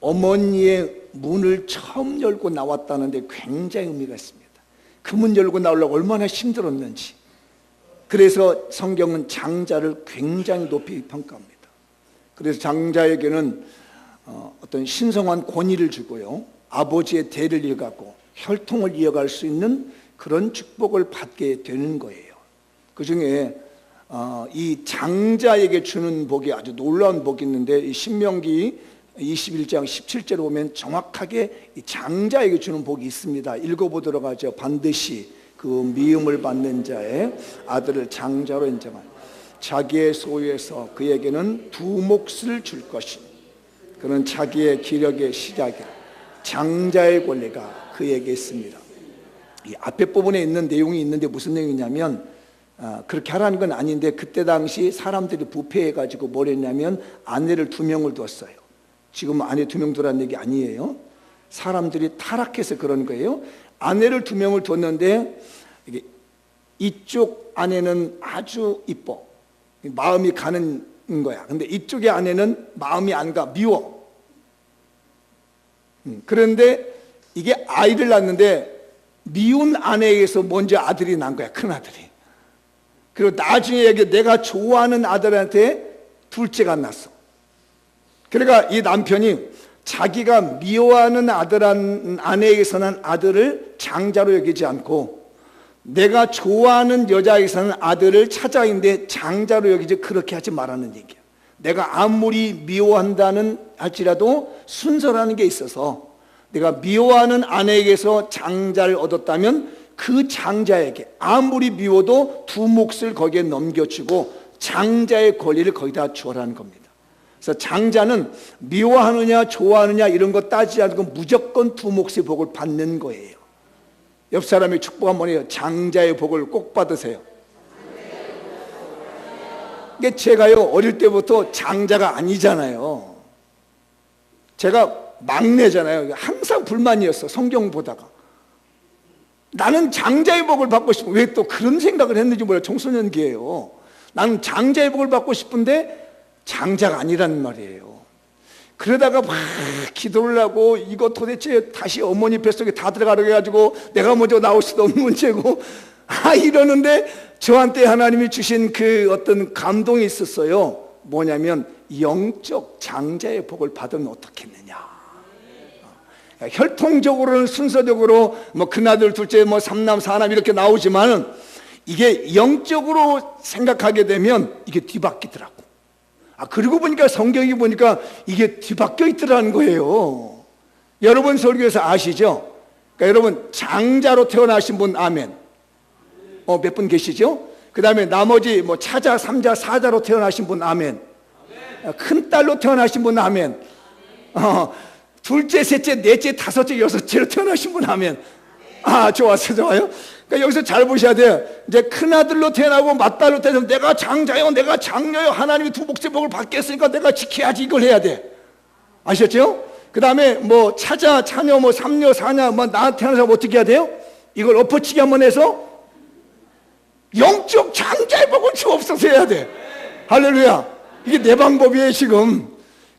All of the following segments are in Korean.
어머니의 문을 처음 열고 나왔다는데 굉장히 의미가 있습니다. 그 문 열고 나오려고 얼마나 힘들었는지. 그래서 성경은 장자를 굉장히 높이 평가합니다. 그래서 장자에게는 어떤 신성한 권위를 주고요, 아버지의 대를 이어가고 혈통을 이어갈 수 있는 그런 축복을 받게 되는 거예요. 그 중에 이 장자에게 주는 복이 아주 놀라운 복이 있는데, 이 신명기 21장 17절에 보면 정확하게 이 장자에게 주는 복이 있습니다. 읽어보도록 하죠. 반드시 그 미움을 받는 자의 아들을 장자로 인정하여 자기의 소유에서 그에게는 두 몫을 줄 것이니 그는 자기의 기력의 시작이라. 장자의 권리가 그에게 있습니다. 이 앞에 부분에 있는 내용이 있는데 무슨 내용이냐면, 그렇게 하라는 건 아닌데, 그때 당시 사람들이 부패해가지고 뭘 했냐면 아내를 2명을 뒀어요. 지금 아내 2명 두라는 얘기 아니에요. 사람들이 타락해서 그런 거예요. 아내를 2명을 뒀는데 이쪽 아내는 아주 이뻐, 마음이 가는 거야. 근데 이쪽의 아내는 마음이 안 가, 미워. 그런데 이게 아이를 낳는데 미운 아내에게서 먼저 아들이 난 거야, 큰 아들이. 그리고 나중에 내가 좋아하는 아들한테 둘째가 났어. 그러니까 이 남편이 자기가 미워하는 아내에게서 난 아들을 장자로 여기지 않고 내가 좋아하는 여자에게서는 아들을 찾아있는데 장자로 여기지, 그렇게 하지 말라는 얘기야. 내가 아무리 미워한다는 할지라도 순서라는 게 있어서 내가 미워하는 아내에게서 장자를 얻었다면 그 장자에게 아무리 미워도 두 몫을 거기에 넘겨주고 장자의 권리를 거기다 주어라는 겁니다. 그래서 장자는 미워하느냐 좋아하느냐 이런 거 따지지 않고 무조건 두 몫의 복을 받는 거예요. 옆 사람이 축복 한번 해요. 장자의 복을 꼭 받으세요. 이게 제가요, 어릴 때부터 장자가 아니잖아요. 제가 막내잖아요. 항상 불만이었어, 성경 보다가. 나는 장자의 복을 받고 싶어. 왜 또 그런 생각을 했는지 몰라요. 청소년기예요. 나는 장자의 복을 받고 싶은데 장자가 아니란 말이에요. 그러다가 막 기도를 하고 이거 도대체 다시 어머니 뱃속에 다 들어가려고 해가지고 내가 먼저 나올 수도 없는 문제고 이러는데 저한테 하나님이 주신 그 어떤 감동이 있었어요. 뭐냐면 영적 장자의 복을 받으면 어떻겠느냐. 혈통적으로는 순서적으로 뭐 큰아들 둘째 뭐 삼남 사남 이렇게 나오지만 이게 영적으로 생각하게 되면 이게 뒤바뀌더라고. 그리고 보니까 성경이 보니까 이게 뒤바뀌어 있더라는 거예요. 여러분 설교에서 아시죠? 그러니까 여러분 장자로 태어나신 분 아멘. 몇 분 계시죠? 그 다음에 나머지 뭐 차자, 삼자, 사자로 태어나신 분 아멘. 큰 딸로 태어나신 분 아멘. 둘째, 셋째, 넷째, 다섯째, 여섯째로 태어나신 분 아멘. 좋았어, 좋아요. 그러니까 여기서 잘 보셔야 돼요. 이제 큰아들로 태어나고 맏딸로 태어나면 내가 장자요, 내가 장녀요, 하나님이 두 몫의 복을 받겠으니까 내가 지켜야지, 이걸 해야 돼. 아셨죠? 그 다음에 뭐 차자, 차녀, 뭐 삼녀, 사녀, 뭐 나한테 태어난 사람 어떻게 해야 돼요? 이걸 엎어치기 한번 해서 영적 장자의 복을 주옵소서 해야 돼. 할렐루야. 이게 내 방법이에요 지금.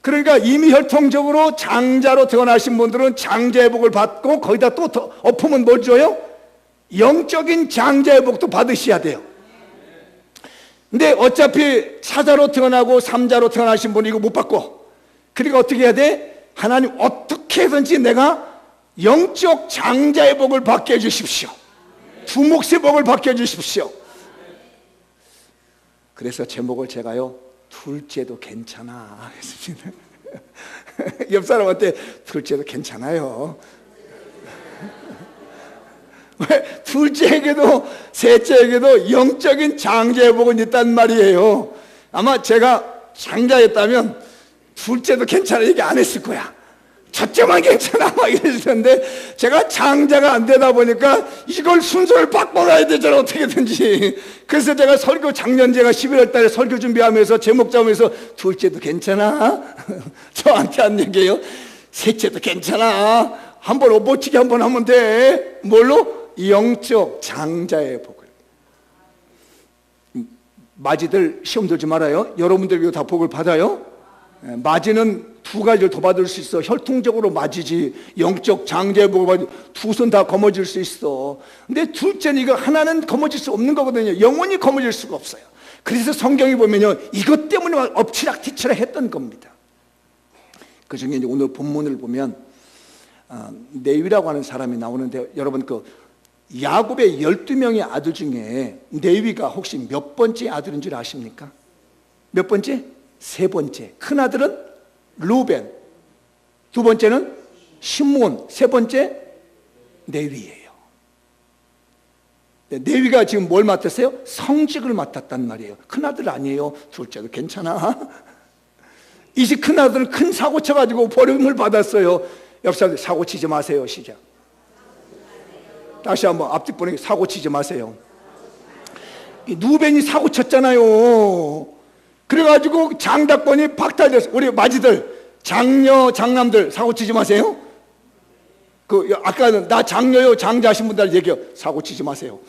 그러니까 이미 혈통적으로 장자로 태어나신 분들은 장자의 복을 받고 거기다 또 엎으면 뭘 줘요? 영적인 장자의 복도 받으셔야 돼요. 근데 어차피 사자로 태어나고 삼자로 태어나신 분이 이거 못 받고, 그러니까 어떻게 해야 돼? 하나님 어떻게 해든지 내가 영적 장자의 복을 받게 해주십시오. 두 몫의 복을 받게 해주십시오. 그래서 제목을 제가요, 둘째도 괜찮아 했습니다. 옆 사람한테 둘째도 괜찮아요. 왜? 둘째에게도 셋째에게도 영적인 장자의 복은 있단 말이에요. 아마 제가 장자였다면 둘째도 괜찮아 얘기 안 했을 거야. 첫째만 괜찮아 막 이랬을 텐데 제가 장자가 안 되다 보니까 이걸 순서를 바꿔놔야 되잖아 어떻게든지. 그래서 제가 설교 작년 제가 11월 달에 설교 준비하면서 제목 잡으면서 둘째도 괜찮아 저한테 한 얘기예요. 셋째도 괜찮아 한번 엎어치기 한번 하면 돼. 뭘로? 영적 장자의 복을. 마지들 시험 들지 말아요. 여러분들 이거 다 복을 받아요. 맞이는 두 가지를 더 받을 수 있어. 혈통적으로 맞이지 영적 장자의 복을 두 손 다 거머쥘 수 있어. 근데 둘째는 이거 하나는 거머쥘 수 없는 거거든요. 영원히 거머쥘 수가 없어요. 그래서 성경이 보면요, 이것 때문에 막 엎치락뒤치락 했던 겁니다. 그 중에 이제 오늘 본문을 보면 네위라고 하는 사람이 나오는데, 여러분 그 야곱의 12명의 아들 중에 네위가 혹시 몇 번째 아들인 줄 아십니까? 몇 번째? 세 번째. 큰 아들은 루벤, 두 번째는 시므온, 세 번째 네위예요. 네위가 지금 뭘 맡았어요? 성직을 맡았단 말이에요. 큰 아들 아니에요. 둘째도 괜찮아. 이 집 큰 아들은 큰 사고 쳐가지고 버림을 받았어요. 옆 사람들 사고 치지 마세요. 시작. 다시 한번 앞뒤 보내기, 사고 치지 마세요. 누벤이 사고 쳤잖아요. 그래가지고 장다권이 박탈됐어. 우리 마지들, 장녀, 장남들 사고 치지 마세요. 아까는 나 장녀요, 장자 하신 분들 얘기해요. 사고 치지 마세요.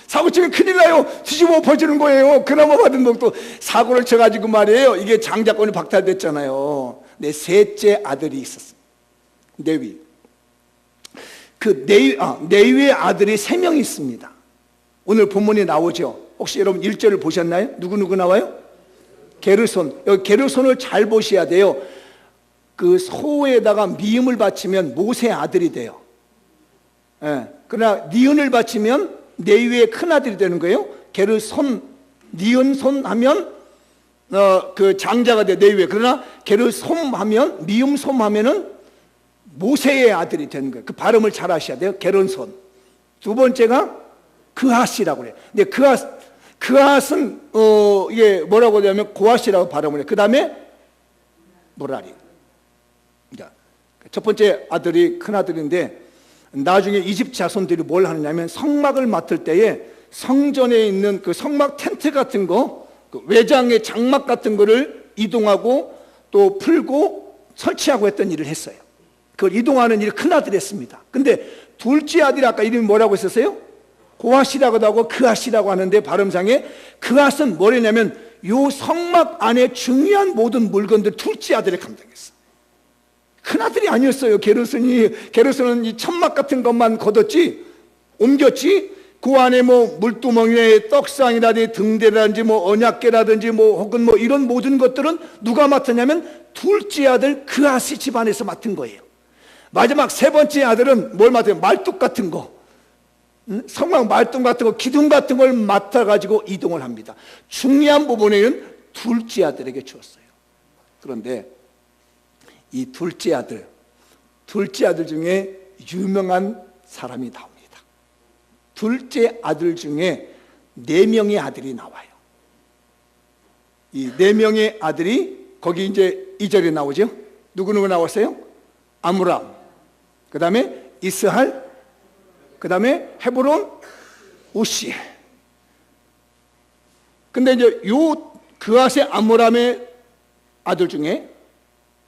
사고 치면 큰일 나요. 뒤집어 엎어지는 거예요. 그나마 받은 놈도 사고를 쳐가지고 말이에요. 이게 장자권이 박탈됐잖아요. 내 셋째 아들이 있었어요. 네위. 네위의 아들이 3명이 있습니다. 오늘 본문에 나오죠. 혹시 여러분 1절을 보셨나요? 누구 나와요? 게르손. 여기 게르손을 잘 보셔야 돼요. 그 소에다가 미음을 바치면 모세의 아들이 돼요. 그러나 니은을 바치면 네위의 큰 아들이 되는 거예요. 게르손, 니은손 하면 그 장자가 돼, 네위에. 그러나 게르솜 하면, 미음솜 하면은 모세의 아들이 되는 거예요. 그 발음을 잘 하셔야 돼요. 게르손. 두 번째가 그핫이라고 그래요. 근데 그핫은 이게 뭐라고 하냐면 고핫이라고 발음을 해요. 그 다음에 모라리. 첫 번째 아들이 큰 아들인데, 나중에 이집 자손들이 뭘 하느냐면 성막을 맡을 때에 성전에 있는 그 성막 텐트 같은 거, 그 외장의 장막 같은 거를 이동하고 또 풀고 설치하고 했던 일을 했어요. 그걸 이동하는 일을 큰 아들이 했습니다. 근데 둘째 아들이 아까 이름이 뭐라고 했었어요? 고핫이라고도 하고 그핫이라고 하는데, 발음상에 그핫은 뭐냐면 요 성막 안에 중요한 모든 물건들 둘째 아들이 감당했어. 큰 아들이 아니었어요. 게르손은 이 천막 같은 것만 걷었지, 옮겼지. 그 안에 뭐 물두멍이에 떡상이라든지 등대라든지 뭐 언약궤라든지 뭐 혹은 뭐 이런 모든 것들은 누가 맡았냐면 둘째 아들 그핫이 집안에서 맡은 거예요. 마지막 세 번째 아들은 뭘 맡아요? 말뚝 같은 거, 성막 말뚝 같은 거, 기둥 같은 걸 맡아가지고 이동을 합니다. 중요한 부분에는 둘째 아들에게 주었어요. 그런데 이 둘째 아들 중에 유명한 사람이 나옵니다. 둘째 아들 중에 4명의 아들이 나와요. 이 4명의 아들이 거기 이제 2절에 나오죠. 누구 나왔어요? 아므람, 그 다음에 이스할, 그 다음에 헤브론, 우시. 근데 이제 요 그핫의 아므람의 아들 중에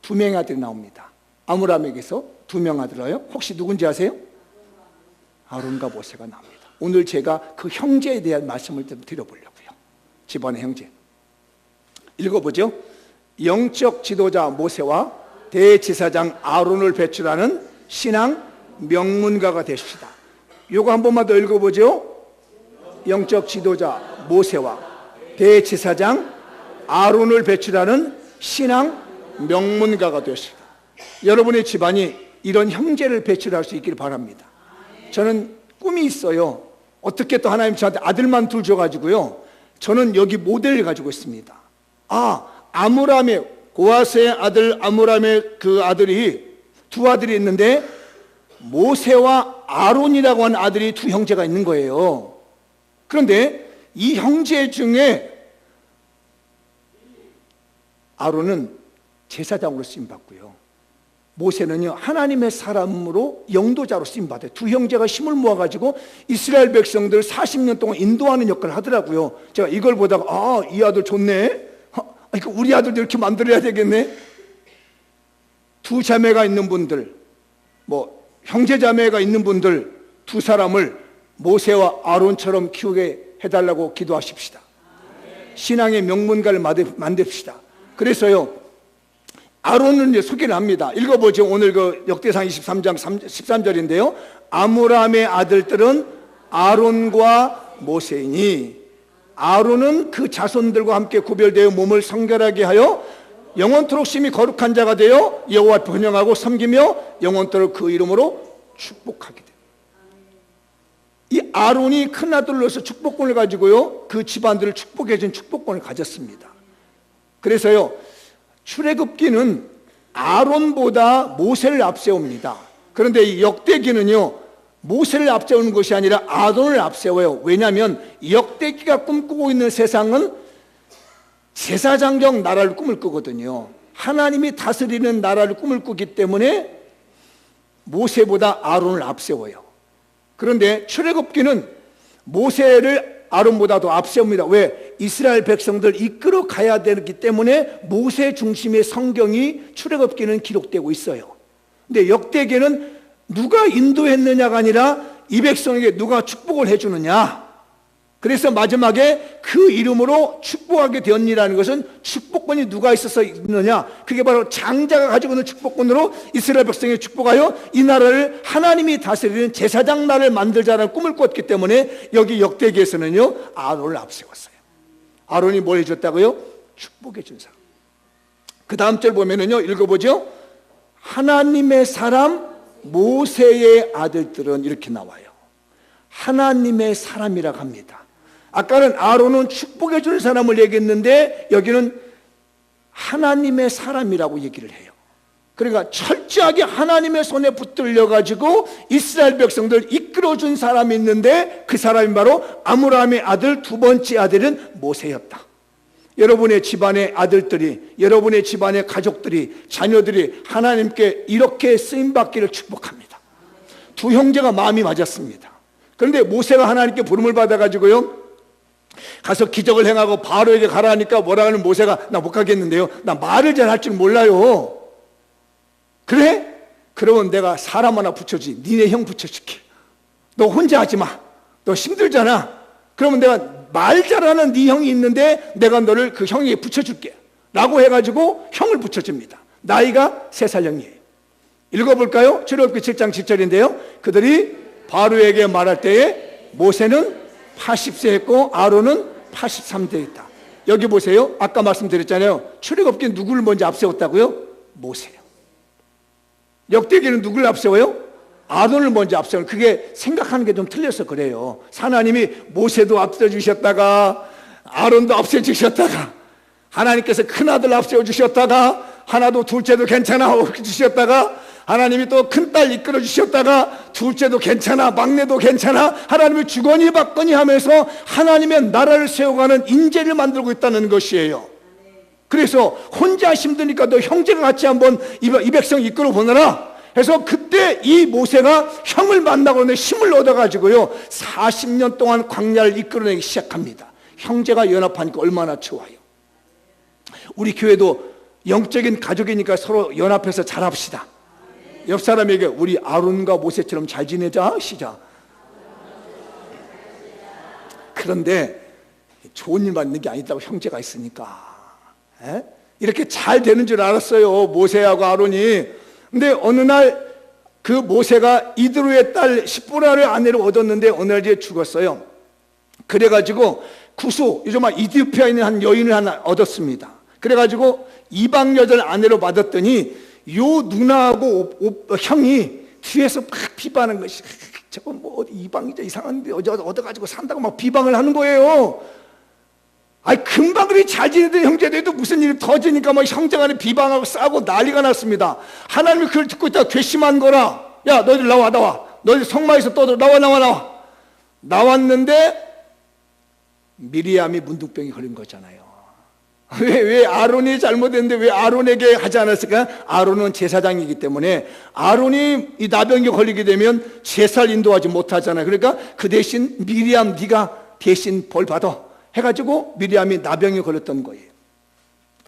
2명의 아들이 나옵니다. 아므람에게서 2명 아들이요. 혹시 누군지 아세요? 아론과 모세가 나옵니다. 오늘 제가 그 형제에 대한 말씀을 좀 드려보려고요. 집안의 형제. 읽어보죠. 영적 지도자 모세와 대제사장 아론을 배출하는 신앙 명문가가 되십시다. 요거 한 번만 더 읽어보죠. 영적 지도자 모세와 대제사장 아론을 배출하는 신앙 명문가가 되십시다. 여러분의 집안이 이런 형제를 배출할 수 있기를 바랍니다. 저는 꿈이 있어요. 어떻게 또 하나님 저한테 아들만 둘 줘가지고요, 저는 여기 모델을 가지고 있습니다. 아므람의, 고핫의 아들 아므람의 그 아들이 2 아들이 있는데 모세와 아론이라고 하는 아들이 2 형제가 있는 거예요. 그런데 이 형제 중에 아론은 제사장으로 쓰임받고요, 모세는요 하나님의 사람으로 영도자로 쓰임받아요. 2 형제가 힘을 모아가지고 이스라엘 백성들 40년 동안 인도하는 역할을 하더라고요. 제가 이걸 보다가 이 아들 좋네, 우리 아들도 이렇게 만들어야 되겠네. 2 자매가 있는 분들, 뭐 형제 자매가 있는 분들 2 사람을 모세와 아론처럼 키우게 해달라고 기도하십시다. 신앙의 명문가를 만듭시다. 그래서요, 아론은 이제 소개를 합니다. 읽어보죠. 오늘 그 역대상 23장 13절인데요. 아므람의 아들들은 아론과 모세이니 아론은 그 자손들과 함께 구별되어 몸을 성결하게 하여 영원토록 심히 거룩한 자가 되어 여호와 번영하고 섬기며 영원토록 그 이름으로 축복하게 됩니다. 이 아론이 큰아들로서 축복권을 가지고요, 그 집안들을 축복해 준 축복권을 가졌습니다. 그래서요, 출애굽기는 아론보다 모세를 앞세웁니다. 그런데 이 역대기는요, 모세를 앞세우는 것이 아니라 아론을 앞세워요. 왜냐하면 역대기가 꿈꾸고 있는 세상은 제사장적 나라를 꿈을 꾸거든요. 하나님이 다스리는 나라를 꿈을 꾸기 때문에 모세보다 아론을 앞세워요. 그런데 출애굽기는 모세를 아론보다 더 앞세웁니다. 왜? 이스라엘 백성들 이끌어 가야 되기 때문에 모세 중심의 성경이 출애굽기는 기록되고 있어요. 근데 역대기는 누가 인도했느냐가 아니라 이 백성에게 누가 축복을 해주느냐. 그래서 마지막에 그 이름으로 축복하게 되었니라는 것은 축복권이 누가 있어서 있느냐, 그게 바로 장자가 가지고 있는 축복권으로 이스라엘 백성에 축복하여 이 나라를 하나님이 다스리는 제사장 나라를 만들자라는 꿈을 꿨기 때문에 여기 역대기에서는요, 아론을 앞세웠어요. 아론이 뭘 해줬다고요? 축복해 준 사람. 그 다음 절 보면은요, 읽어보죠. 하나님의 사람 모세의 아들들은 이렇게 나와요. 하나님의 사람이라고 합니다. 아까는 아론은 축복해 주는 사람을 얘기했는데 여기는 하나님의 사람이라고 얘기를 해요. 그러니까 철저하게 하나님의 손에 붙들려 가지고 이스라엘 백성들 이끌어준 사람이 있는데 그 사람이 바로 아므람의 아들 두 번째 아들은 모세였다. 여러분의 집안의 아들들이, 여러분의 집안의 가족들이, 자녀들이 하나님께 이렇게 쓰임받기를 축복합니다. 두 형제가 마음이 맞았습니다. 그런데 모세가 하나님께 부름을 받아가지고요, 가서 기적을 행하고 바로에게 가라 하니까 뭐라 하는 모세가, 나 못 가겠는데요, 나 말을 잘 할 줄 몰라요. 그래? 그러면 내가 사람 하나 붙여주지. 니네 형 붙여줄게. 너 혼자 하지 마. 너 힘들잖아. 그러면 내가 말 잘하는 네 형이 있는데 내가 너를 그 형에게 붙여줄게 라고 해가지고 형을 붙여줍니다. 나이가 3살 형이에요. 읽어볼까요? 출애굽기 7장 7절인데요 그들이 바로에게 말할 때에 모세는 80세 했고 아론은 83세 했다. 여기 보세요. 아까 말씀드렸잖아요. 출애굽기 누구를 먼저 앞세웠다고요? 모세요. 역대기는 누구를 앞세워요? 아론을 먼저 앞세워요. 그게 생각하는 게 좀 틀려서 그래요. 하나님이 모세도 앞세워주셨다가 아론도 앞세워주셨다가 하나님께서 큰아들 앞세워주셨다가 하나도 둘째도 괜찮아 주셨다가 하나님이 또 큰딸 이끌어 주셨다가 둘째도 괜찮아 막내도 괜찮아 하나님이 주거니 받거니 하면서 하나님의 나라를 세워가는 인재를 만들고 있다는 것이에요. 그래서 혼자 힘드니까 너 형제가 같이 한번 이 백성 이끌어 보느라 해서 그때 이 모세가 형을 만나고 힘을 얻어가지고요 40년 동안 광야를 이끌어내기 시작합니다. 형제가 연합하니까 얼마나 좋아요. 우리 교회도 영적인 가족이니까 서로 연합해서 잘합시다. 옆 사람에게 우리 아론과 모세처럼 잘 지내자 시작. 그런데 좋은 일만 있는 게 아니다고 형제가 있으니까 이렇게 잘 되는 줄 알았어요 모세하고 아론이. 근데 어느 날 그 모세가 이드로의 딸 시보라를 아내로 얻었는데 어느 날 이제 죽었어요. 그래가지고 구수 요즘 이디오피아에 있는 한 여인을 하나 얻었습니다. 그래가지고 이방 여자를 아내로 받았더니 요 누나하고 형이 뒤에서 막 비방하는 것이 저거 뭐 어디 이방이자 이상한데 얻어가지고 산다고 막 비방을 하는 거예요. 아니 금방 그리 잘 지내던 형제들도 무슨 일이 터지니까 막 형제간에 비방하고 싸고 난리가 났습니다. 하나님이 그걸 듣고 있다가 괘씸한 거라. 야 너희들 나와 너희들 성마에서 떠들어 나와 나왔는데 미리암이 문둥병이 걸린 거잖아요. 왜 아론이 잘못했는데 왜 아론에게 하지 않았을까? 아론은 제사장이기 때문에 아론이 이 나병에 걸리게 되면 제사를 인도하지 못하잖아요. 그러니까 그 대신 미리암 네가 대신 벌 받아 해가지고 미리암이 나병에 걸렸던 거예요.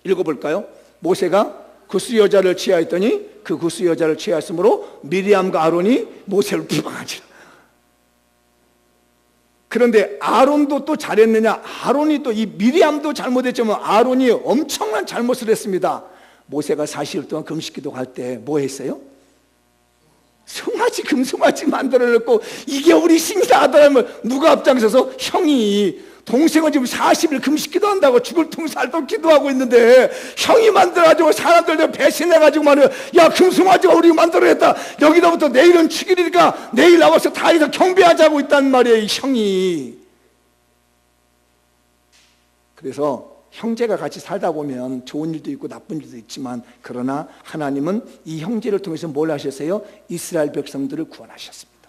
읽어볼까요? 모세가 구스 여자를 취하였더니 그 구스 여자를 취하였으므로 미리암과 아론이 모세를 비방하지. 그런데 아론도 또 잘했느냐? 아론이 또 이 미리암도 잘못했지만 아론이 엄청난 잘못을 했습니다. 모세가 40일 동안 금식기도 할 때 뭐 했어요? 송아지, 금송아지 만들어놓고 이게 우리 신이다 하더라면 누가 앞장서서? 형이. 동생은 지금 40일 금식기도 한다고 죽을 통 살도 기도하고 있는데 형이 만들어가지고 사람들 배신해가지고 말이야, 야, 금송아지가 우리 만들어냈다, 여기서부터 내일은 축일이니까 내일 나와서 다리에서 경배하자고 있단 말이에요, 이 형이. 그래서 형제가 같이 살다 보면 좋은 일도 있고 나쁜 일도 있지만, 그러나 하나님은 이 형제를 통해서 뭘 하셨어요? 이스라엘 백성들을 구원하셨습니다.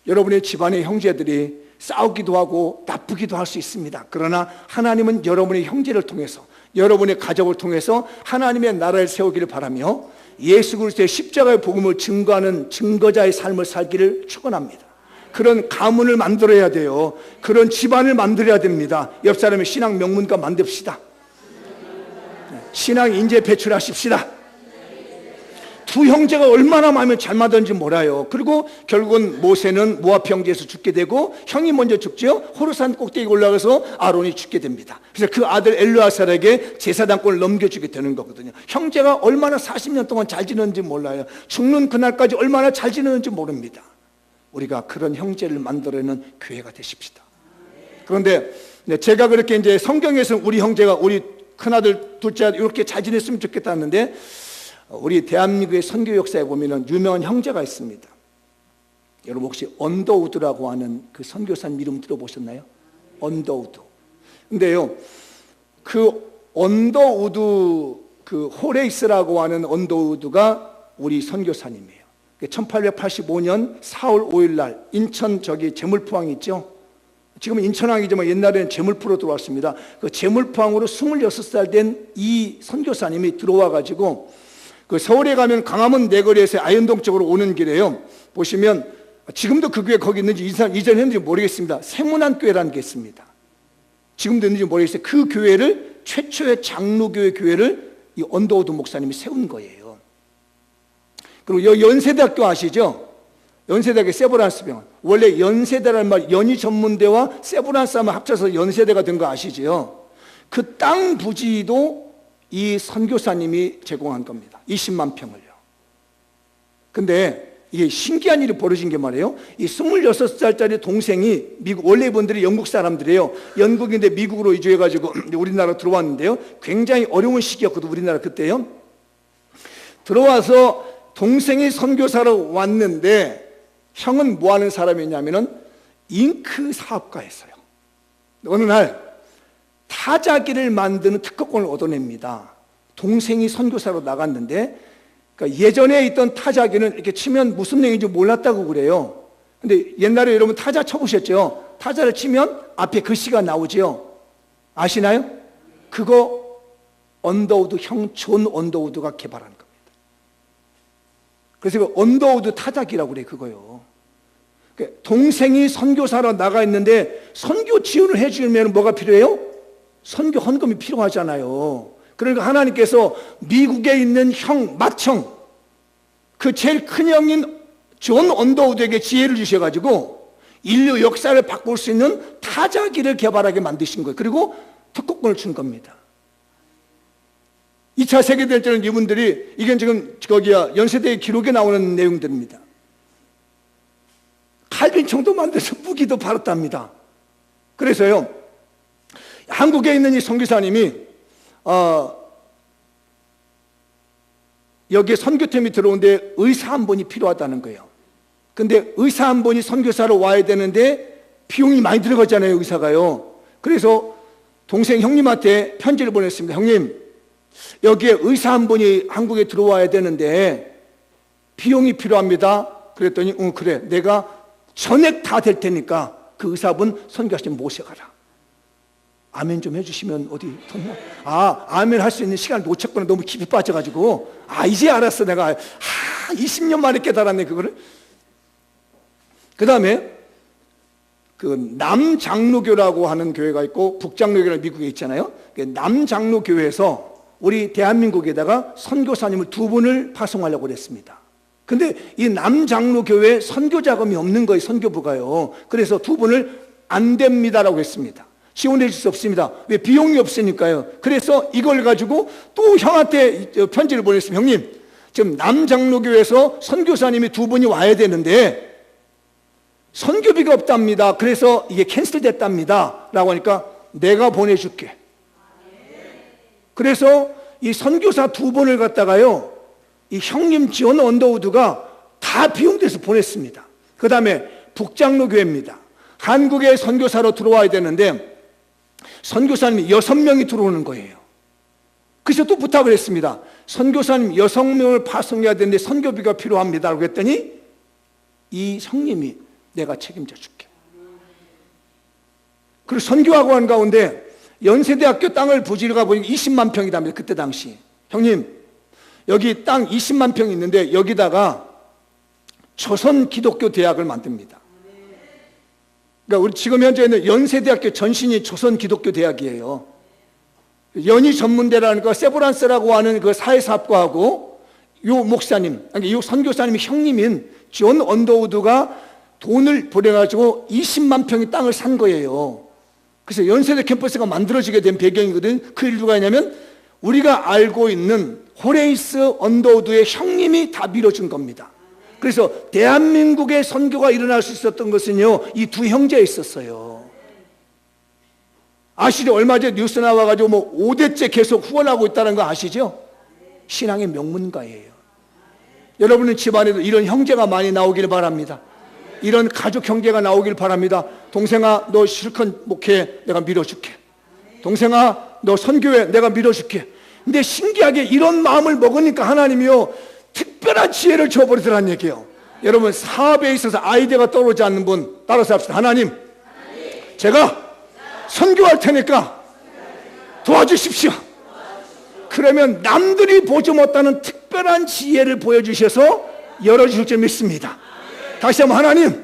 여러분의 집안의 형제들이 싸우기도 하고 나쁘기도 할 수 있습니다. 그러나 하나님은 여러분의 형제를 통해서, 여러분의 가족을 통해서 하나님의 나라를 세우기를 바라며 예수 그리스도의 십자가의 복음을 증거하는 증거자의 삶을 살기를 축원합니다. 그런 가문을 만들어야 돼요. 그런 집안을 만들어야 됩니다. 옆 사람의 신앙 명문가 만듭시다. 신앙 인재 배출하십시다. 두 형제가 얼마나 마음에 잘 맞았는지 몰라요. 그리고 결국은 모세는 모압 평지에서 죽게 되고, 형이 먼저 죽죠. 호르산 꼭대기에 올라가서 아론이 죽게 됩니다. 그래서 그 아들 엘르아살에게 제사장권을 넘겨주게 되는 거거든요. 형제가 얼마나 40년 동안 잘 지냈는지 몰라요. 죽는 그날까지 얼마나 잘 지냈는지 모릅니다. 우리가 그런 형제를 만들어내는 교회가 되십시다. 그런데 제가 그렇게 이제 성경에서 우리 형제가, 우리 큰아들, 둘째 아들 이렇게 잘 지냈으면 좋겠다 하는데, 우리 대한민국의 선교 역사에 보면은 유명한 형제가 있습니다. 여러분 혹시 언더우드라고 하는 그 선교사님 이름 들어보셨나요? 언더우드. 근데요, 그 언더우드, 그 호레이스라고 하는 언더우드가 우리 선교사님이에요. 1885년 4월 5일 날 인천 제물포항이 있죠. 지금은 인천항이지만 옛날에는 제물포로 들어왔습니다. 그 제물포항으로 26살 된 이 선교사님이 들어와 가지고, 그 서울에 가면 강화문 내거리에서 아현동 쪽으로 오는 길에요, 보시면 지금도 그 교회 거기 있는지 이전 했는지 모르겠습니다. 세문안교회라는 게 있습니다. 지금도 있는지 모르겠어요. 그 교회를, 최초의 장로교회 교회를 이 언더우드 목사님이 세운 거예요. 그리고 연세대학교 아시죠? 연세대학교 세브란스 병원. 원래 연세대라는 말, 연희 전문대와 세브란스 하면 합쳐서 연세대가 된 거 아시죠? 그 땅 부지도 이 선교사님이 제공한 겁니다. 20만 평을요. 근데 이게 신기한 일이 벌어진 게 말이에요. 이 26살짜리 동생이, 미국, 원래 이분들이 영국 사람들이에요. 영국인데 미국으로 이주해가지고 우리나라 들어왔는데요. 굉장히 어려운 시기였거든요, 우리나라 그때요. 들어와서 동생이 선교사로 왔는데, 형은 뭐 하는 사람이냐면은 잉크 사업가였어요. 어느 날 타자기를 만드는 특허권을 얻어냅니다. 동생이 선교사로 나갔는데, 그러니까 예전에 있던 타자기는 이렇게 치면 무슨 내용인지 몰랐다고 그래요. 근데 옛날에 여러분 타자 쳐보셨죠? 타자를 치면 앞에 글씨가 나오죠. 아시나요? 그거 언더우드 형 존 언더우드가 개발한 겁니다. 그래서 그 언더우드 타자기라고 그래, 그거요. 동생이 선교사로 나가 있는데 선교 지원을 해주면 뭐가 필요해요? 선교 헌금이 필요하잖아요. 그러니까 하나님께서 미국에 있는 형, 맏형, 그 제일 큰 형인 존 언더우드에게 지혜를 주셔가지고 인류 역사를 바꿀 수 있는 타자기를 개발하게 만드신 거예요. 그리고 특허권을 준 겁니다. 2차 세계대전은 이분들이, 이건 지금 연세대의 기록에 나오는 내용들입니다. 칼빈총도 만들어서 무기도 팔았답니다. 그래서요, 한국에 있는 이 선교사님이 여기에 선교팀이 들어오는데 의사 한 분이 필요하다는 거예요. 근데 의사 한 분이 선교사로 와야 되는데 비용이 많이 들어가잖아요, 의사가요. 그래서 동생 형님한테 편지를 보냈습니다. 형님, 여기에 의사 한 분이 한국에 들어와야 되는데 비용이 필요합니다. 그랬더니 그래, 내가 전액 다 될 테니까 그 의사분 선교하시면 모셔가라. 아멘 좀 해주시면 어디 돈, 아멘 할 수 있는 시간을 놓쳤구나. 너무 깊이 빠져가지고. 이제 알았어. 내가 20년 만에 깨달았네, 그거를. 그 다음에 그 남장로교라고 하는 교회가 있고 북장로교라는 미국에 있잖아요. 남장로교회에서 우리 대한민국에다가 선교사님을 2분을 파송하려고 그랬습니다. 근데 이 남장로 교회에 선교 자금이 없는 거예요. 선교부가요. 그래서 두 분을 안 됩니다라고 했습니다. 지원해 줄 수 없습니다. 왜? 비용이 없으니까요. 그래서 이걸 가지고 또 형한테 편지를 보냈습니다. 형님, 지금 남장로교회에서 선교사님이 두 분이 와야 되는데 선교비가 없답니다. 그래서 이게 캔슬됐답니다 라고 하니까 내가 보내줄게. 그래서 이 선교사 두 분을 갖다가요, 이 형님 지원 언더우드가 다 비용돼서 보냈습니다. 그 다음에 북장로교회입니다. 한국에 선교사로 들어와야 되는데 선교사님이 6명이 들어오는 거예요. 그래서 또 부탁을 했습니다. 선교사님 6명을 파송해야 되는데 선교비가 필요합니다 라고 했더니 이 형님이 내가 책임져 줄게. 그리고 선교학원 가운데 연세대학교 땅을 부지를 가보니까 20만 평이답니다. 그때 당시. 형님, 여기 땅 20만 평이 있는데 여기다가 조선 기독교 대학을 만듭니다. 그러니까 우리 지금 현재 있는 연세대학교 전신이 조선 기독교 대학이에요. 연희 전문대라는 거 세브란스라고 하는 그 사회사업과하고 요 목사님, 요 선교사님이 형님인 존 언더우드가 돈을 보내가지고 20만 평의 땅을 산 거예요. 그래서 연세대 캠퍼스가 만들어지게 된 배경이거든. 그 이유가 뭐냐면 우리가 알고 있는 호레이스 언더우드의 형님이 다 밀어준 겁니다. 그래서 대한민국의 선교가 일어날 수 있었던 것은요, 이 두 형제에 있었어요. 아시죠? 얼마 전에 뉴스 나와가지고 뭐 5대째 계속 후원하고 있다는 거 아시죠? 신앙의 명문가예요. 여러분의 집안에도 이런 형제가 많이 나오길 바랍니다. 이런 가족 형제가 나오길 바랍니다. 동생아, 너 실컷 목회 내가 밀어줄게. 동생아, 너 선교회 내가 밀어줄게. 근데 신기하게 이런 마음을 먹으니까 하나님이요, 특별한 지혜를 줘버리더란 얘기예요. 여러분, 사업에 있어서 아이디어가 떠오르지 않는 분 따라서 합시다. 하나님, 제가 선교할 테니까 도와주십시오. 그러면 남들이 보지 못하는 특별한 지혜를 보여주셔서 열어주실 줄 믿습니다. 다시 한번, 하나님,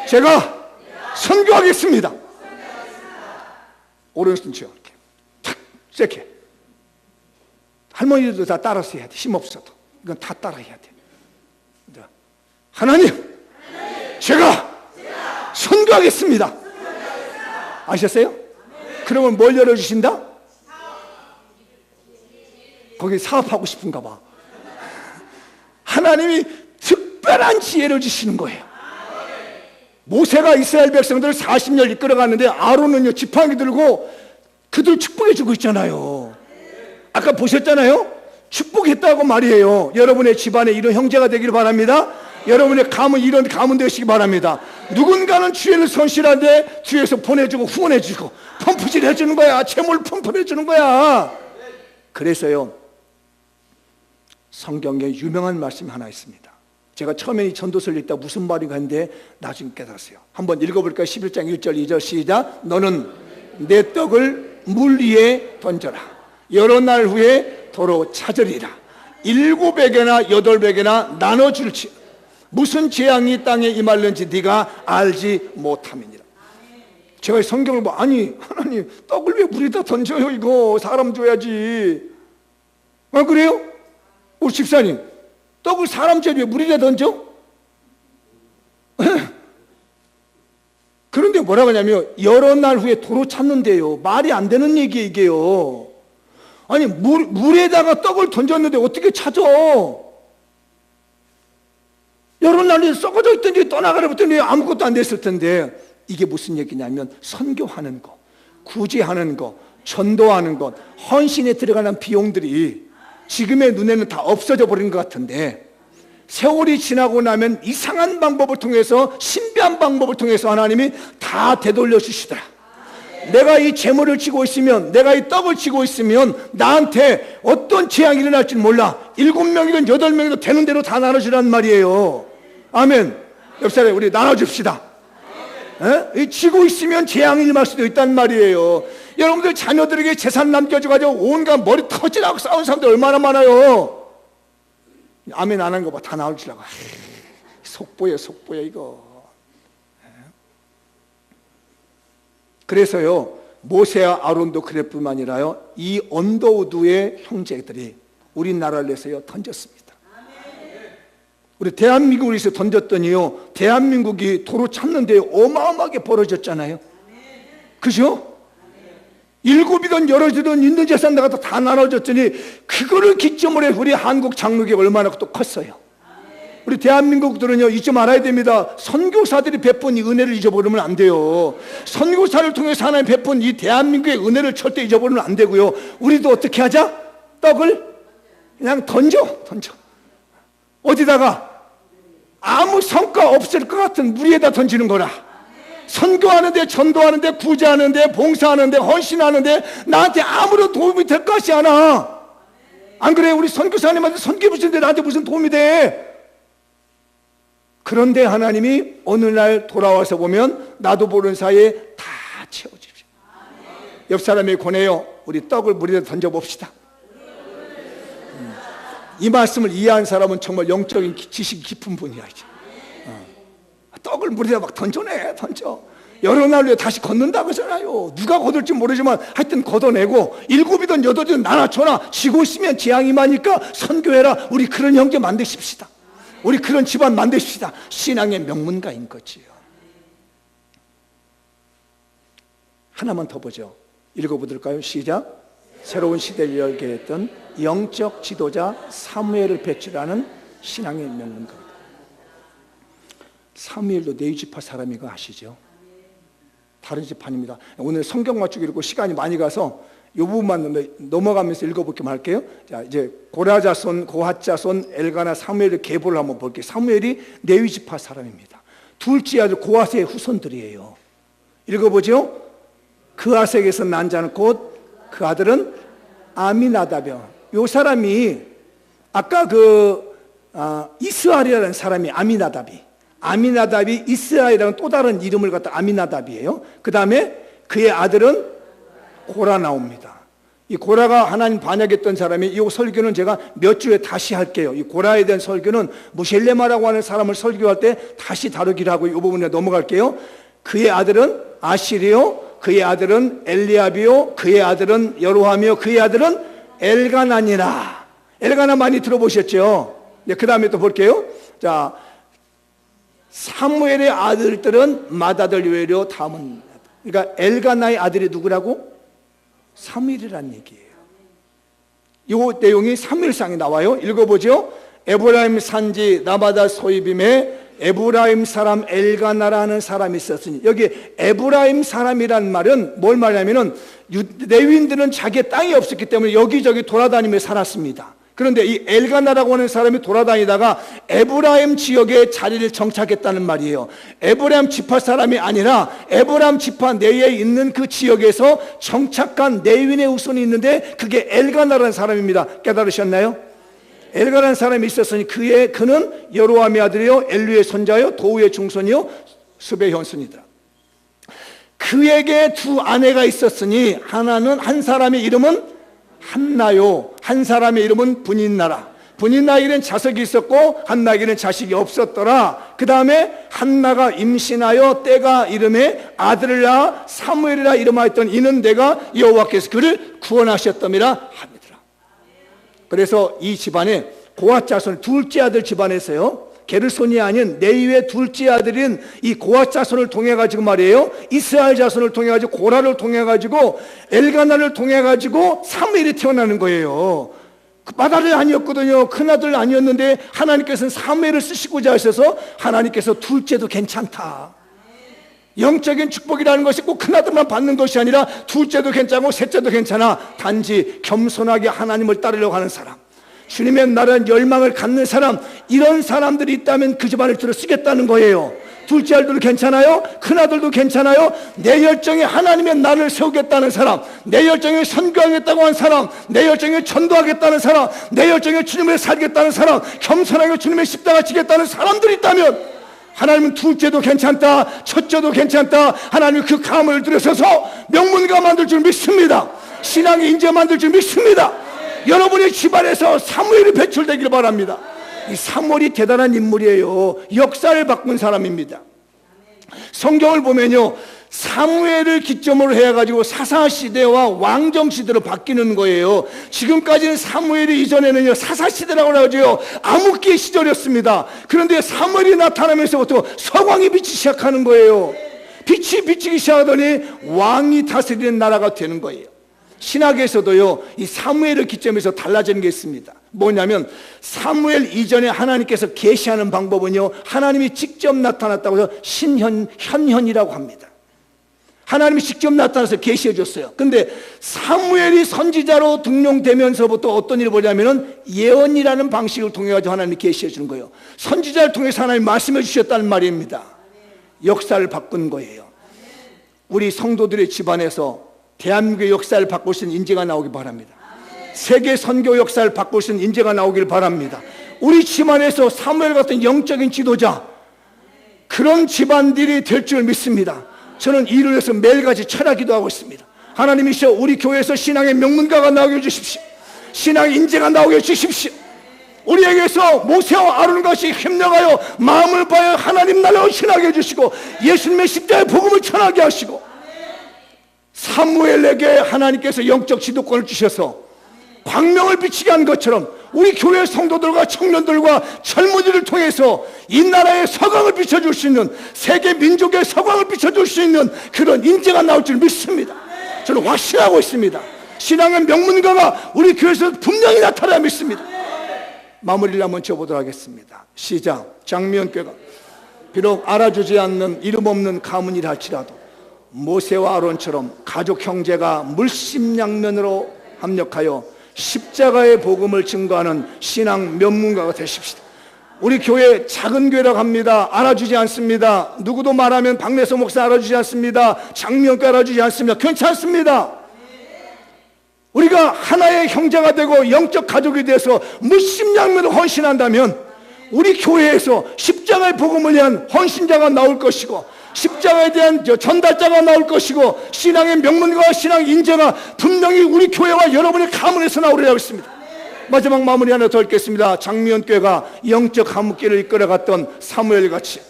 제가 선교하겠습니다. 오른손 쥐어 이렇게 탁 세게. 할머니들도 다 따라서 해야 돼. 힘 없어도 이건 다 따라 해야 돼. 하나님, 제가 선교하겠습니다. 아셨어요? 그러면 뭘 열어주신다? 거기 사업하고 싶은가 봐. 하나님이 특별한 지혜를 주시는 거예요. 모세가 이스라엘 백성들을 40년 이끌어갔는데 아론은요, 지팡이 들고 그들 축복해 주고 있잖아요. 아까 보셨잖아요? 축복했다고 말이에요. 여러분의 집안에 이런 형제가 되기를 바랍니다. 여러분의 가문, 이런 가문 되시기 바랍니다. 누군가는 주의를 손실하는데 뒤에서 보내주고 후원해주고 펌프질 해주는 거야. 재물 펌프를 해주는 거야. 그래서요, 성경에 유명한 말씀이 하나 있습니다. 제가 처음에 이 전도서를 읽다 무슨 말인가 했는데 나중에 깨달았어요. 한번 읽어볼까요? 11장 1절 2절 시작. 너는 내 떡을 물 위에 던져라. 여러 날 후에 도로 찾으리라. 7배개나 8배개나 나눠줄지 무슨 재앙이 땅에 임할는지 네가 알지 못함이니라. 제가 성경을 뭐, 아니 하나님, 떡을 왜 물에다 던져요? 이거 사람 줘야지. 아, 그래요? 우리 집사님, 떡을 사람 줘야 왜 물에다 던져? 그런데 뭐라고 하냐면 여러 날 후에 도로 찾는데요. 말이 안 되는 얘기예요, 이게요. 아니, 물에다가 떡을 던졌는데 어떻게 찾아? 여러 날이 썩어져 있더니 떠나가라 했더니 아무것도 안 됐을 텐데, 이게 무슨 얘기냐면 선교하는 거, 구제하는 거, 전도하는 것, 헌신에 들어가는 비용들이 지금의 눈에는 다 없어져 버린 것 같은데, 세월이 지나고 나면 이상한 방법을 통해서, 신비한 방법을 통해서 하나님이 다 되돌려 주시더라. 내가 이 재물을 쥐고 있으면, 내가 이 떡을 쥐고 있으면 나한테 어떤 재앙이 일어날지 몰라. 7명이든 8명이든 되는 대로 다 나눠주란 말이에요. 아멘. 옆 사람에 우리 나눠줍시다. 이 쥐고 있으면 재앙이 일어날 수도 있단 말이에요. 여러분들 자녀들에게 재산 남겨줘가지고 온갖 머리 터지라고 싸운 사람들 얼마나 많아요. 아멘 안 한 거 봐. 다 나눠주려고. 속보야 이거. 그래서요, 모세와 아론도 그럴 뿐만 아니라요, 이 언더우드의 형제들이 우리나라를 위해서요 던졌습니다. 우리 대한민국을 위해서 던졌더니요, 대한민국이 도로 찾는데 어마어마하게 벌어졌잖아요. 그죠? 7이든 여럿이든 있는 재산 나가서 다 나눠줬더니 그거를 기점으로 해 우리 한국 장로교가 얼마나 또 컸어요. 우리 대한민국들은요, 잊지 말아야 됩니다. 선교사들이 베푼 이 은혜를 잊어버리면 안 돼요. 선교사를 통해서 하나님 베푼 이 대한민국의 은혜를 절대 잊어버리면 안 되고요. 우리도 어떻게 하자? 떡을 그냥 던져. 어디다가? 아무 성과 없을 것 같은 무리에다 던지는 거라. 선교하는데, 전도하는데, 구제하는데, 봉사하는데, 헌신하는데 나한테 아무런 도움이 될 것이 않아. 안 그래? 우리 선교사님한테 선교 부시는데 나한테 무슨 도움이 돼? 그런데 하나님이 어느 날 돌아와서 보면 나도 모르는 사이에 다 채워주십시오. 옆 사람이 권해요. 우리 떡을 물에다 던져봅시다. 이 말씀을 이해한 사람은 정말 영적인 지식이 깊은 분이야. 이제. 떡을 물에다 막 던져. 여러 날 후에 다시 걷는다고 하잖아요. 누가 걷을지 모르지만 하여튼 걷어내고 7이든 8이든 나눠줘라. 지고 있으면 재앙이 많으니까 선교해라. 우리 그런 형제 만드십시다. 우리 그런 집안 만드십시다. 신앙의 명문가인 거지요. 하나만 더 보죠. 읽어보실까요? 시작. 새로운 시대를 열게 했던 영적 지도자 사무엘을 배출하는 신앙의 명문가. 사무엘도 네이지파 사람이고 아시죠? 다른 지파입니다. 오늘 성경 맞추기 읽고 시간이 많이 가서 이 부분만 넘어가면서 읽어볼게만 할게요. 자, 이제 고라 자손, 고핫 자손, 엘가나, 사무엘의 계보를 한번 볼게요. 사무엘이 레위 지파 사람입니다. 둘째 아들 고핫의 후손들이에요. 읽어보죠. 그아색에서 난 자는 곧 그 아들은 아미나답이요. 이 사람이 아까 이스라엘이라는 사람이 아미나답이 이스라엘이라는 또 다른 이름을 갖다 아미나답이에요. 그 다음에 그의 아들은 고라 나옵니다. 이 고라가 하나님 반역했던 사람이, 이 설교는 제가 몇 주에 다시 할게요. 이 고라에 대한 설교는 무셀레마라고 하는 사람을 설교할 때 다시 다루기로 하고 이 부분에 넘어갈게요. 그의 아들은 아시리요, 그의 아들은 엘리압이요, 그의 아들은 여로함이요, 그의 아들은 엘가나니라. 엘가나 많이 들어보셨죠? 네, 그 다음에 또 볼게요. 자, 사무엘의 아들들은 맏아들 요엘이요, 다음은, 그러니까 엘가나의 아들이 누구라고? 사무엘이라는 얘기예요. 이 내용이 사무엘상에 나와요. 읽어보죠. 에브라임 산지 나바다 소이빔에 에브라임 사람 엘가나라는 사람이 있었으니, 여기 에브라임 사람이란 말은 뭘 말하냐면은 레위인들은 자기의 땅이 없었기 때문에 여기저기 돌아다니며 살았습니다. 그런데 이 엘가나라고 하는 사람이 돌아다니다가 에브라임 지역에 자리를 정착했다는 말이에요. 에브라임 지파 사람이 아니라 에브라임 지파 내에 있는 그 지역에서 정착한 레위인의 후손이 있는데 그게 엘가나라는 사람입니다. 깨달으셨나요? 엘가라는 사람이 있었으니 그는 여로함의 아들이요, 엘루의 손자요, 도우의 중손이요, 습의 현손이다. 그에게 두 아내가 있었으니 하나는, 한 사람의 이름은 한나요, 한 사람의 이름은 분인나라. 분인나에게는 자석이 있었고 한나에게는 자식이 없었더라. 그 다음에 한나가 임신하여 때가 이름에 아들을 낳아 사무엘이라 이름하였던 이는 내가 여호와께서 그를 구원하셨더미라 합니다. 그래서 이 집안에 고핫 자손, 둘째 아들 집안에서요, 게르손이 아닌 레위의 둘째 아들인 이 고핫 자손을 통해 가지고 말이에요, 이스라엘 자손을 통해 가지고 고라를 통해 가지고 엘가나를 통해 가지고 사무엘이 태어나는 거예요. 맏아들 아니었거든요. 큰아들 아니었는데 하나님께서는 사무엘을 쓰시고자 하셔서 하나님께서 둘째도 괜찮다. 영적인 축복이라는 것이 꼭 큰아들만 받는 것이 아니라 둘째도 괜찮고 셋째도 괜찮아. 단지 겸손하게 하나님을 따르려고 하는 사람, 주님의 나라는 열망을 갖는 사람, 이런 사람들이 있다면 그 집안을 들어 쓰겠다는 거예요. 둘째 아들도 괜찮아요, 큰아들도 괜찮아요. 내 열정에 하나님의 나라를 세우겠다는 사람, 내 열정에 선교하겠다고 하는 사람, 내 열정에 전도하겠다는 사람, 내 열정에 주님을 살겠다는 사람, 겸손하게 주님의 십자가 지겠다는 사람들이 있다면 하나님은 둘째도 괜찮다, 첫째도 괜찮다. 하나님은 그 감을 들여서서 명문가 만들 줄 믿습니다. 신앙의 인재 만들 줄 믿습니다. 여러분의 집안에서 사무엘이 배출되기를 바랍니다. 이 사무엘이 대단한 인물이에요. 역사를 바꾼 사람입니다. 성경을 보면요, 사무엘을 기점으로 해가지고 사사시대와 왕정시대로 바뀌는 거예요. 지금까지는 사무엘이 이전에는요 사사시대라고 하죠. 암흑기의 시절이었습니다. 그런데 사무엘이 나타나면서부터 서광이 비치기 시작하는 거예요. 빛이 비치기 시작하더니 왕이 다스리는 나라가 되는 거예요. 신학에서도요 이 사무엘을 기점에서 달라지는 게 있습니다. 뭐냐면 사무엘 이전에 하나님께서 계시하는 방법은요 하나님이 직접 나타났다고 해서 현현이라고 합니다. 하나님이 직접 나타나서 계시해 줬어요. 근데 사무엘이 선지자로 등용되면서부터 어떤 일을 보냐면은 예언이라는 방식을 통해 가지고 하나님이 계시해 주는 거예요. 선지자를 통해서 하나님이 말씀해 주셨다는 말입니다. 역사를 바꾼 거예요. 우리 성도들의 집안에서 대한민국의 역사를 바꿀 수 있는 인재가 나오길 바랍니다. 세계 선교 역사를 바꿀 수 있는 인재가 나오길 바랍니다. 우리 집안에서 사무엘 같은 영적인 지도자, 그런 집안들이 될 줄 믿습니다. 저는 이를 위해서 매일같이 철야기도 하고 있습니다. 하나님이시여 우리 교회에서 신앙의 명문가가 나오게 해주십시오. 신앙의 인재가 나오게 해주십시오. 우리에게서 모세와 아론과 같이 협력하여 마음을 봐야 하나님 나라를 신하게 해주시고 예수님의 십자가의 복음을 전하게 하시고, 사무엘에게 하나님께서 영적 지도권을 주셔서 광명을 비치게 한 것처럼 우리 교회 성도들과 청년들과 젊은이를 통해서 이 나라의 서광을 비춰줄 수 있는, 세계 민족의 서광을 비춰줄 수 있는 그런 인재가 나올 줄 믿습니다. 저는 확신하고 있습니다. 신앙의 명문가가 우리 교회에서 분명히 나타나야 믿습니다. 마무리를 한번 지어보도록 하겠습니다. 시작. 장미연교회가 비록 알아주지 않는 이름 없는 가문이라 할지라도 모세와 아론처럼 가족 형제가 물심양면으로 합력하여 십자가의 복음을 증거하는 신앙 명문가가 되십시다. 우리 교회 작은 교회라고 합니다. 알아주지 않습니다. 누구도 말하면 박래서 목사 알아주지 않습니다. 장미연교회 알아주지 않습니다. 괜찮습니다. 우리가 하나의 형제가 되고 영적 가족이 돼서 물심양면으로 헌신한다면 우리 교회에서 십자가의 복음을 위한 헌신자가 나올 것이고, 십자가에 대한 전달자가 나올 것이고, 신앙의 명문가와 신앙 인재가 분명히 우리 교회와 여러분의 가문에서 나오리라고 했습니다. 마지막 마무리 하나 더 읽겠습니다. 장미연교회가 영적 함께를 이끌어갔던 사무엘같이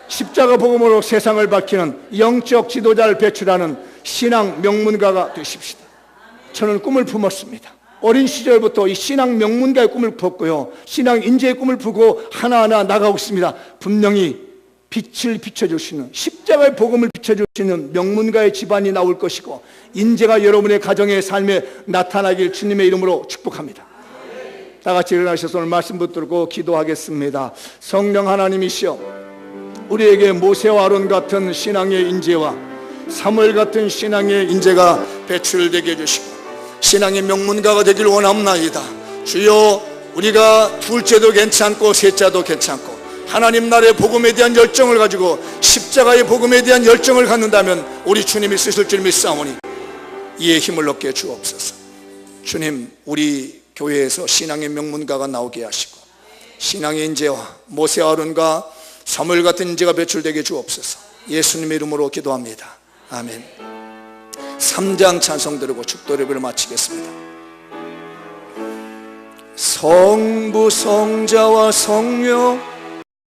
십자가 복음으로 세상을 밝히는 영적 지도자를 배출하는 신앙 명문가가 되십시다. 저는 꿈을 품었습니다. 어린 시절부터 이 신앙 명문가의 꿈을 품었고요, 신앙 인재의 꿈을 품고 하나하나 나가고 있습니다. 분명히 빛을 비춰줄 수 있는, 십자가의 복음을 비춰줄 수 있는 명문가의 집안이 나올 것이고, 인재가 여러분의 가정의 삶에 나타나길 주님의 이름으로 축복합니다. 다 같이 일어나셔서 오늘 말씀 붙들고 기도하겠습니다. 성령 하나님이시여, 우리에게 모세와 아론 같은 신앙의 인재와 사무엘 같은 신앙의 인재가 배출되게 해주시고 신앙의 명문가가 되길 원합나이다. 주여, 우리가 둘째도 괜찮고 셋째도 괜찮고 하나님 나라의 복음에 대한 열정을 가지고 십자가의 복음에 대한 열정을 갖는다면 우리 주님이 쓰실 줄 믿사오니 이에 힘을 얻게 주옵소서. 주님, 우리 교회에서 신앙의 명문가가 나오게 하시고 신앙의 인재와 모세 아론과 사무엘 같은 인재가 배출되게 주옵소서. 예수님의 이름으로 기도합니다. 아멘. 3장 찬송 드리고 축도 예배를 마치겠습니다. 성부 성자와 성령